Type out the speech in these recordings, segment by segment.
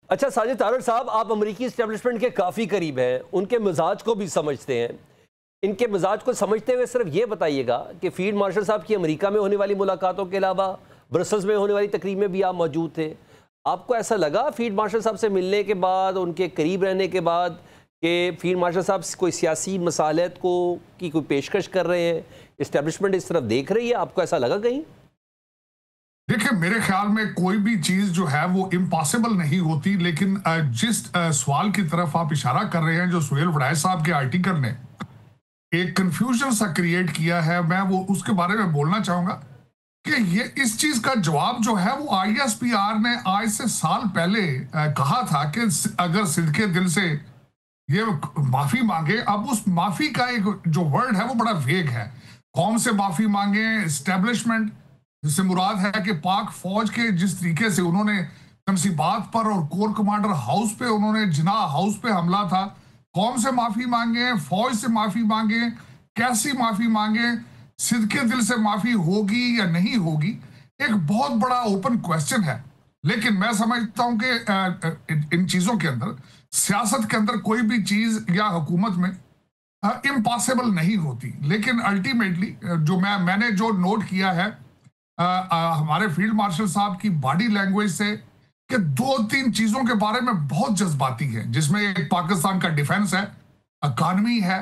अच्छा साजिद तारड़ साहब, आप अमेरिकी इस्टेब्लिशमेंट के काफ़ी करीब हैं, उनके मिजाज को भी समझते हैं। इनके मिजाज को समझते हुए सिर्फ ये बताइएगा कि फील्ड मार्शल साहब की अमेरिका में होने वाली मुलाकातों के अलावा ब्रसल्स में होने वाली तकरीब में भी आप मौजूद थे। आपको ऐसा लगा फील्ड मार्शल साहब से मिलने के बाद, उनके करीब रहने के बाद, कि फील्ड मार्शल साहब कोई सियासी मसालत को की कोई पेशकश कर रहे हैं, इस्टेब्लिशमेंट इस तरफ देख रही है? आपको ऐसा लगा कहीं? देखिए, मेरे ख्याल में कोई भी चीज जो है वो इम्पॉसिबल नहीं होती, लेकिन जिस सवाल की तरफ आप इशारा कर रहे हैं, जो सुहेल वड़ैच साहब के आर्टिकल ने एक कंफ्यूजन सा क्रिएट किया है, मैं वो उसके बारे में बोलना चाहूंगा कि ये इस चीज का जवाब जो है वो ISPR ने आज से साल पहले कहा था कि अगर सिद्के दिल से ये माफी मांगे। अब उस माफी का एक जो वर्ड है वो बड़ा वेग है। कौम से माफी मांगे, एस्टेब्लिशमेंट जिससे मुराद है कि पाक फौज के जिस तरीके से उन्होंने तमसीबात पर और कोर कमांडर हाउस पे, उन्होंने जिनाह हाउस पे हमला था, कौम से माफी मांगे, फौज से माफी मांगे, कैसी माफी मांगे, सिद्के दिल से माफी होगी या नहीं होगी, एक बहुत बड़ा ओपन क्वेश्चन है। लेकिन मैं समझता हूं कि इन चीजों के अंदर, सियासत के अंदर कोई भी चीज या हुकूमत में इम्पॉसिबल नहीं होती। लेकिन अल्टीमेटली जो मैंने जो नोट किया है हमारे फील्ड मार्शल साहब की बॉडी लैंग्वेज से, कि दो तीन चीजों के बारे में बहुत जज्बाती है, जिसमें एक पाकिस्तान का डिफेंस है, इकॉनमी है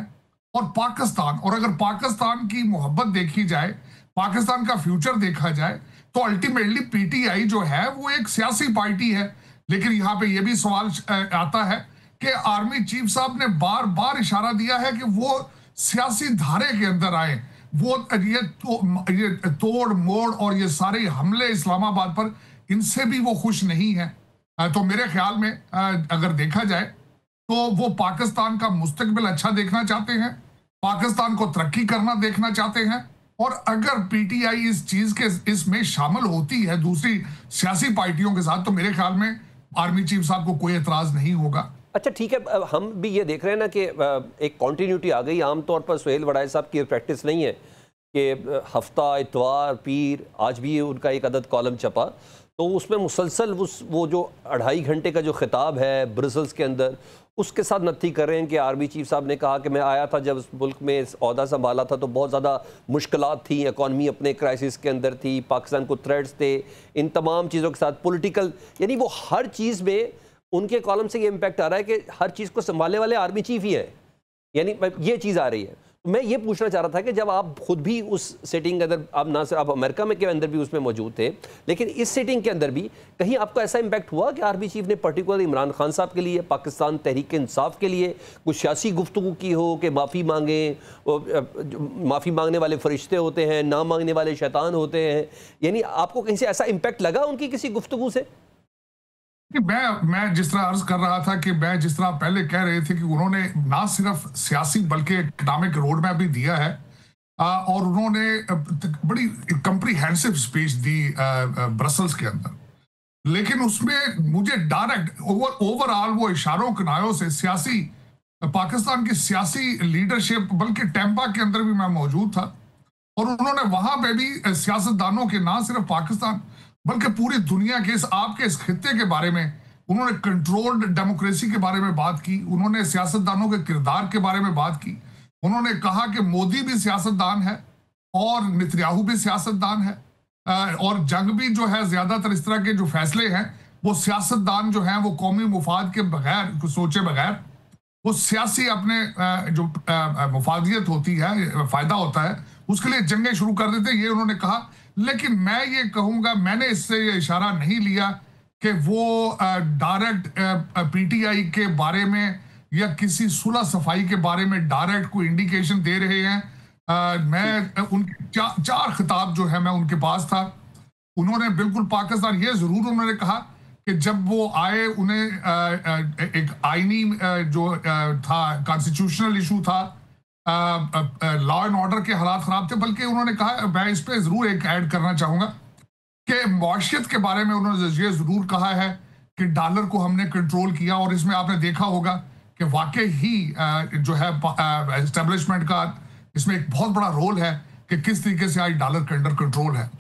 और पाकिस्तान। और अगर पाकिस्तान की मोहब्बत देखी जाए, पाकिस्तान का फ्यूचर देखा जाए, तो अल्टीमेटली PTI जो है वो एक सियासी पार्टी है। लेकिन यहां पे ये भी सवाल आता है कि आर्मी चीफ साहब ने बार बार इशारा दिया है कि वो सियासी धारे के अंदर आए, वो ये तोड़ मोड़ और ये सारे हमले इस्लामाबाद पर, इनसे भी वो खुश नहीं है। तो मेरे ख्याल में अगर देखा जाए तो वो पाकिस्तान का मुस्तकबिल अच्छा देखना चाहते हैं, पाकिस्तान को तरक्की करना देखना चाहते हैं। और अगर PTI इस चीज के इसमें शामिल होती है दूसरी सियासी पार्टियों के साथ, तो मेरे ख्याल में आर्मी चीफ साहब को कोई एतराज नहीं होगा। अच्छा ठीक है, हम भी ये देख रहे हैं ना कि एक कॉन्टीन्यूटी आ गई। आमतौर पर सुहेल वड़ैच साहब की प्रैक्टिस नहीं है कि हफ्ता, इतवार, पीर, आज भी उनका एक अदद कॉलम छपा, तो उसमें मुसलसल वो जो 2.5 घंटे का जो खिताब है ब्रसल्स के अंदर, उसके साथ नत्थी कर रहे हैं कि आर्मी चीफ साहब ने कहा कि मैं आया था जब इस मुल्क में इस ओहदा संभाला था तो बहुत ज़्यादा मुश्किलात थी, इकॉनमी अपने क्राइसिस के अंदर थी, पाकिस्तान को थ्रेट्स थे, इन तमाम चीज़ों के साथ पॉलिटिकल, यानी वो हर चीज़ में उनके कॉलम से ये इम्पैक्ट आ रहा है कि हर चीज़ को संभालने वाले आर्मी चीफ ही है, यानी ये चीज़ आ रही है। मैं ये पूछना चाह रहा था कि जब आप खुद भी उस सेटिंग के अंदर, आप ना सिर्फ आप अमेरिका में के अंदर भी उसमें मौजूद थे, लेकिन इस सेटिंग के अंदर भी कहीं आपको ऐसा इम्पैक्ट हुआ कि आर्मी चीफ ने पर्टिकुलर इमरान खान साहब के लिए, पाकिस्तान तहरीक इंसाफ के लिए कुछ सियासी गुफ्तगू की हो कि माफ़ी मांगें, माफ़ी मांगने वाले फरिश्ते होते हैं, ना मांगने वाले शैतान होते हैं, यानी आपको कहीं से ऐसा इम्पैक्ट लगा उनकी किसी गुफ्तगू से? मैं जिस तरह अर्ज कर रहा था कि मैं जिस तरह पहले कह रहे थे कि उन्होंने ना सिर्फ सियासी बल्कि इकोनॉमिक रोड मैप भी दिया है, और उन्होंने बड़ी कंप्रीहेंसिव स्पीच दी ब्रसल्स के अंदर। लेकिन उसमें मुझे डायरेक्ट ओवरऑल वो इशारों किनारों से सियासी, पाकिस्तान की सियासी लीडरशिप, बल्कि टेम्पा के अंदर भी मैं मौजूद था, और उन्होंने वहां पे भी सियासतदानों के, ना सिर्फ पाकिस्तान बल्कि पूरी दुनिया के आपके इस खित्ते के बारे में, उन्होंने कंट्रोल्ड डेमोक्रेसी के बारे में बात की, उन्होंने सियासतदानों के किरदार के बारे में बात की। उन्होंने कहा कि मोदी भी सियासतदान है और नेतन्याहू भी सियासतदान है, और जंग भी जो है, ज्यादातर इस तरह के जो फैसले हैं वो सियासतदान जो हैं वो कौमी मुफाद के बगैर, सोचे बगैर, वो सियासी अपने जो मुफादियत होती है, फायदा होता है, उसके लिए जंगें शुरू कर देते, ये उन्होंने कहा। लेकिन मैं ये कहूंगा, मैंने इससे ये इशारा नहीं लिया कि वो डायरेक्ट PTI के बारे में या किसी सुलह सफाई के बारे में डायरेक्ट कोई इंडिकेशन दे रहे हैं। मैं उनके चार खिताब जो है मैं उनके पास था। उन्होंने बिल्कुल पाकिस्तान, ये जरूर उन्होंने कहा कि जब वो आए उन्हें एक आईनी जो था, कॉन्स्टिट्यूशनल इशू था, लॉ एंड ऑर्डर के हालात खराब थे, बल्कि उन्होंने कहा, मैं इस पे जरूर एक ऐड करना चाहूंगा कि मौशियत के बारे में उन्होंने ये जरूर कहा है कि डॉलर को हमने कंट्रोल किया, और इसमें आपने देखा होगा कि वाकई ही जो है एस्टेब्लिशमेंट का इसमें एक बहुत बड़ा रोल है कि किस तरीके से आज डॉलर के अंडर कंट्रोल है।